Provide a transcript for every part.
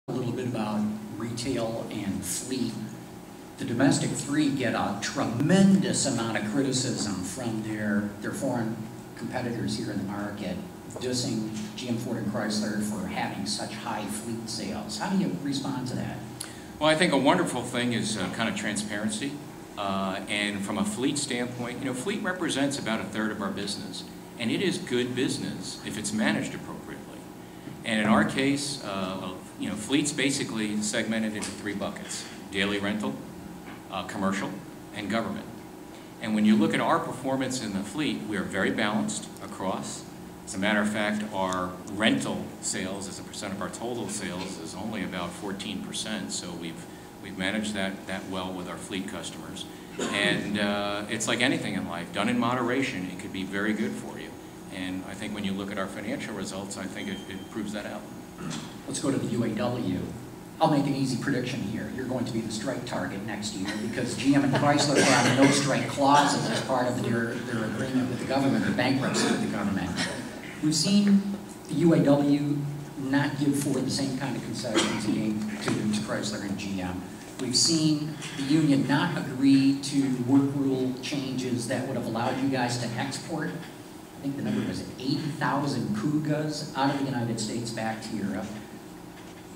A little bit about retail and fleet. The domestic three get a tremendous amount of criticism from their foreign competitors here in the market, dissing GM, Ford, and Chrysler for having such high fleet sales. How do you respond to that? Well, I think a wonderful thing is kind of transparency. And from a fleet standpoint, fleet represents about 1/3 of our business. And it is good business if it's managed appropriately. And in our case, fleet's basically segmented into 3 buckets: daily rental, commercial, and government. And when you look at our performance in the fleet, we are very balanced across. As a matter of fact, our rental sales as a percent of our total sales is only about 14%, so we've managed that well with our fleet customers. And it's like anything in life, done in moderation, it could be very good for you. And I think when you look at our financial results, I think it proves that out. Let's go to the UAW. I'll make an easy prediction here. You're going to be the strike target next year because GM and Chrysler are on no strike clauses as part of their agreement with the government or bankruptcy with the government. We've seen the UAW not give Ford the same kind of concessions it gave to Chrysler and GM. We've seen the union not agree to work rule changes that would have allowed you guys to export. I think the number was 80,000 Kugas out of the United States back to Europe.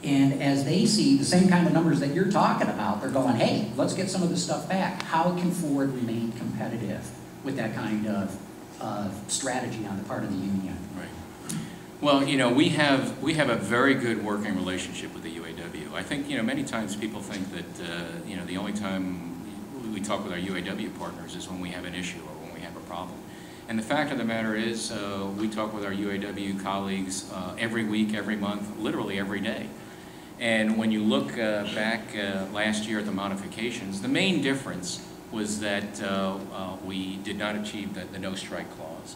And as they see the same kind of numbers that you're talking about, they're going, hey, let's get some of this stuff back. How can Ford remain competitive with that kind of strategy on the part of the union? Right. Well, we have a very good working relationship with the UAW. I think, many times people think that, the only time we talk with our UAW partners is when we have an issue or when we have a problem. And the fact of the matter is, we talk with our UAW colleagues every week, every month, literally every day. And when you look back last year at the modifications, the main difference was that we did not achieve the no strike clause.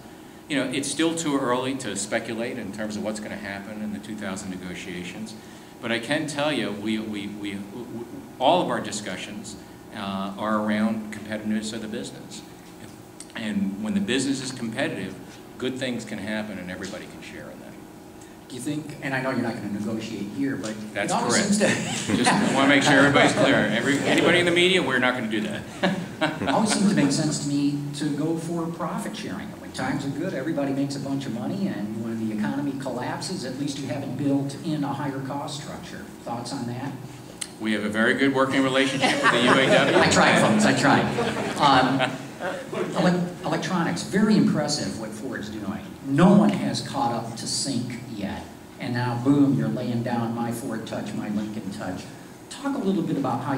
It's still too early to speculate in terms of what's going to happen in the 2000 negotiations. But I can tell you, all of our discussions are around competitiveness of the business. And when the business is competitive, good things can happen and everybody can share in that. Do you think, and I know you're not going to negotiate here, but that's correct. Just want to make sure everybody's clear. Anybody in the media, we're not going to do that. It always seems to make sense to me to go for profit sharing. When times are good, everybody makes a bunch of money, and when the economy collapses, at least you haven't built in a higher cost structure. Thoughts on that? We have a very good working relationship with the UAW. I tried, folks, I tried. Electronics, very impressive what Ford's doing. No one has caught up to sync yet. And now, boom, you're laying down my Ford Touch, my Lincoln Touch. Talk a little bit about how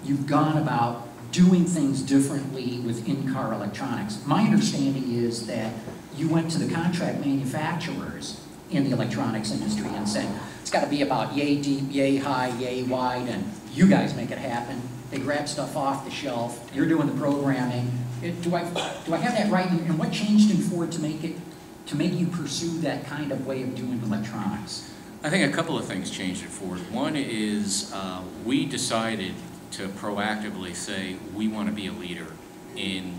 you've gone about doing things differently with in-car electronics. My understanding is that you went to the contract manufacturers in the electronics industry and said, it's got to be about yay deep, yay high, yay wide, and you guys make it happen. They grab stuff off the shelf. You're doing the programming. Do I have that right? And what changed in Ford to make you pursue that kind of way of doing electronics? I think a couple of things changed at Ford. One is we decided to proactively say we want to be a leader in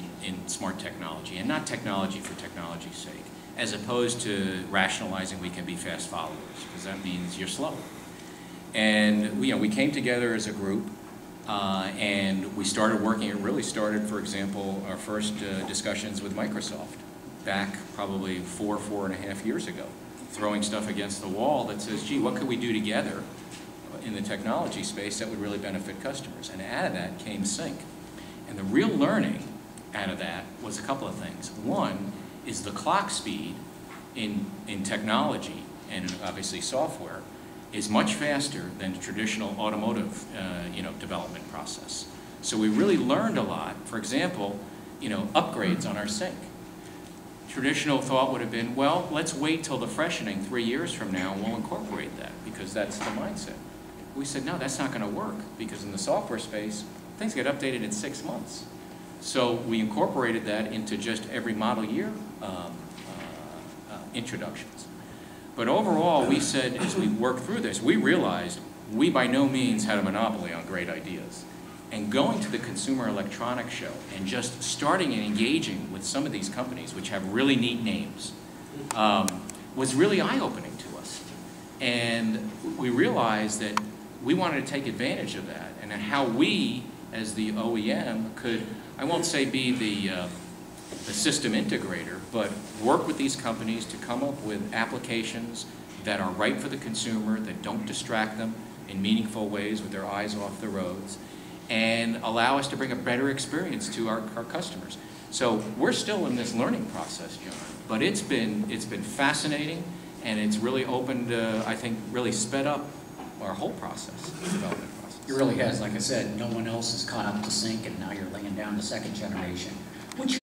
smart technology, and not technology for technology's sake, as opposed to rationalizing we can be fast followers, because that means you're slow. And we came together as a group. And we started working. It really started, for example, our first discussions with Microsoft back probably 4.5 years ago, throwing stuff against the wall that says, gee, what could we do together in the technology space that would really benefit customers? And out of that came Sync. And the real learning out of that was a couple of things. One is the clock speed in technology and obviously software is much faster than the traditional automotive development process. So we really learned a lot. For example, upgrades on our Sync. Traditional thought would have been, well, let's wait till the freshening 3 years from now and we'll incorporate that because that's the mindset. We said, no, that's not going to work because in the software space, things get updated in 6 months. So we incorporated that into just every model year introductions. But overall, we said, as we worked through this, we realized we by no means had a monopoly on great ideas. And going to the Consumer Electronics Show and just starting and engaging with some of these companies, which have really neat names, was really eye-opening to us. And we realized that we wanted to take advantage of that, and how we, as the OEM, could, I won't say be the system integrator, but work with these companies to come up with applications that are right for the consumer, that don't distract them in meaningful ways with their eyes off the roads, and allow us to bring a better experience to our customers. So we're still in this learning process, John, but it's been fascinating, and it's really opened, I think, really sped up our whole process, development process. It really has. Like I said, no one else has caught up to sync, and now you're laying down the second generation, which